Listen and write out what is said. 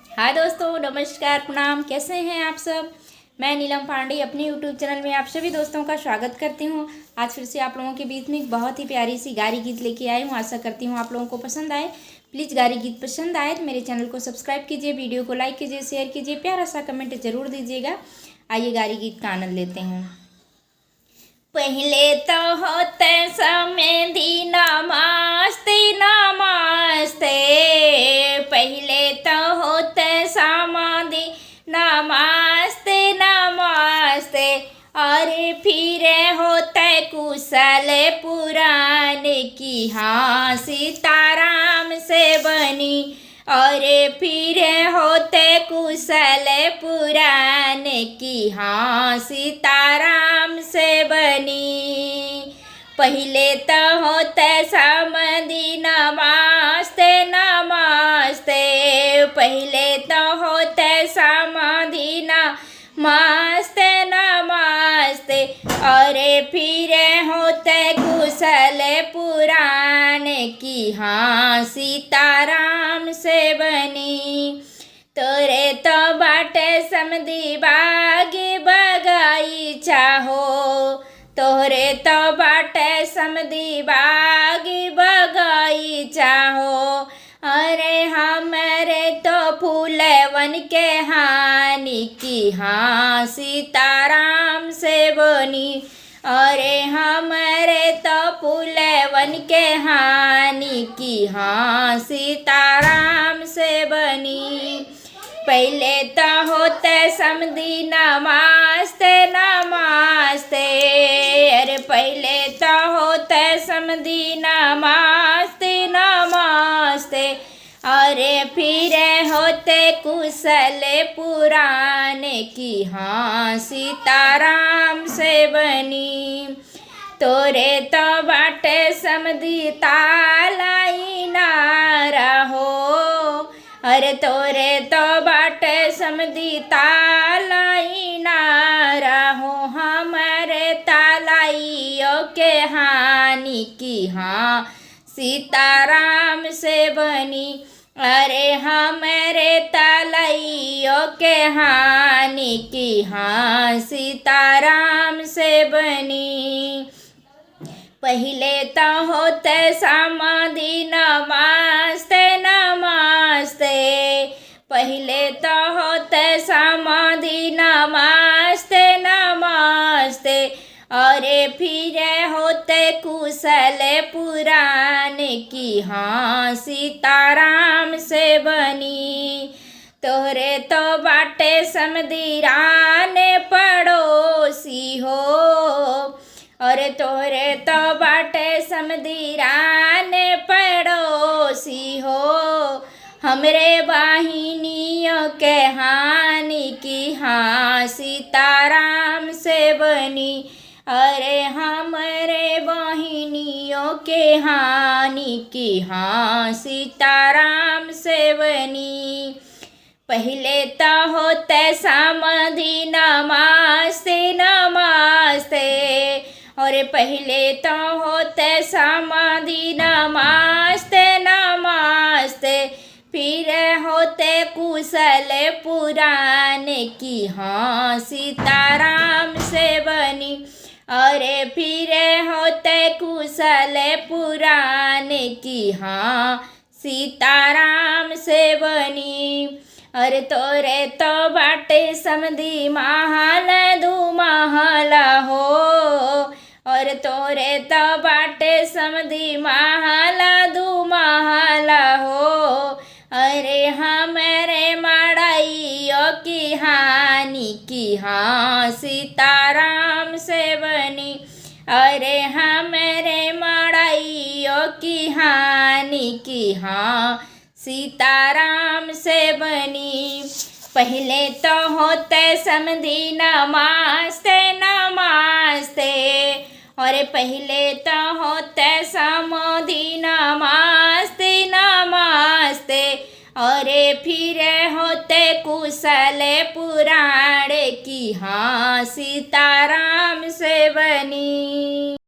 हाय दोस्तों, नमस्कार, प्रणाम। कैसे हैं आप सब। मैं नीलम पांडे अपने यूट्यूब चैनल में आप सभी दोस्तों का स्वागत करती हूं। आज फिर से आप लोगों के बीच में एक बहुत ही प्यारी सी गारी गीत लेके आई हूं। आशा करती हूं आप लोगों को पसंद आए। प्लीज़ गारी गीत पसंद आए तो मेरे चैनल को सब्सक्राइब कीजिए, वीडियो को लाइक कीजिए, शेयर कीजिए, प्यारा सा कमेंट जरूर दीजिएगा। आइए गारी गीत का आनंद लेते हैं। पहले तो होते समय दी नमस्ते नमस्ते, पहले तो होते समाधि नमस्ते नमस्ते, अरे फिर होते कुशल पुराण की हाँ सीताराम से बनी, अरे फिर होते कुशल पुराण की हाँ सीताराम से बनी। पहले तो होते समाधि नमस्ते नमस्ते, पहले तो होते समाधि नमस्ते नमस्ते, अरे फिर होते कुशल पुराण की हाँ सीताराम से बनी। तोरे तो बाटे समधी बागी बगीचा हो, तोरे तो बाटे समधी बागी बगीचा हो, अरे हमारे तो फूलवन के हानि की हाँ सीताराम से बनी, अरे हमारे तो फूलवन के हानि की हाँ सीताराम से बनी। पहले तो होते समधी नमस्ते नमस्ते, अरे पहले तो होते समधी नमस्ते नमस्ते, अरे फिर होते कुशल पुराण की हाँ सीताराम से बनी। तोरे तो बाटे समधी तालाई नारा हो, अरे तोरे तो बाटे समधी तालाई नारा हो, हमारे तालाइयों के हानि की हाँ सीताराम से बनी, अरे हमारे तालाइयों के हानि की हाँ सीताराम से बनी। पहले तो होते समाधि नमस्ते नमस्ते, पहले तो होते समाधि नमस्ते नमस्ते, अरे फिर होते कुशल पुराण की हाँ सीताराम से बनी। तोरे तो बाटे समधी रान पड़ोसी हो, अरे तोरे तो बाटे समधी रान पड़ोसी हो, हमरे वाहिनियों के हानि की हाँ सीताराम से बनी, अरे हमरे वाहिनियों के हानि की हाँ सीताराम से बनी। पहले तो होते समाधि नमस्ते नमस्ते, और पहले तो होते समाधि नमस्ते नमस्ते, फिर होते कुशल पुराण की हाँ सीताराम से बनी, अरे फिर होते कुशल पुराण की हाँ सीताराम से बनी। अरे तोरे तो बाटे समधी महल दू महल हो, और तोरे तो बाटे समधी महल दू महल हो, अरे हमारे मड़ाइयों की हानि की हाँ सीताराम से बनी, अरे हमारे मड़ाइयों की हानि की हाँ सीताराम से बनी। पहले तो होते समधी नमस्ते नमस्ते, और पहले तो होते समाधि नमस्ते नमस्ते, अरे फिर होते कुशल पुराण की हाँ सीताराम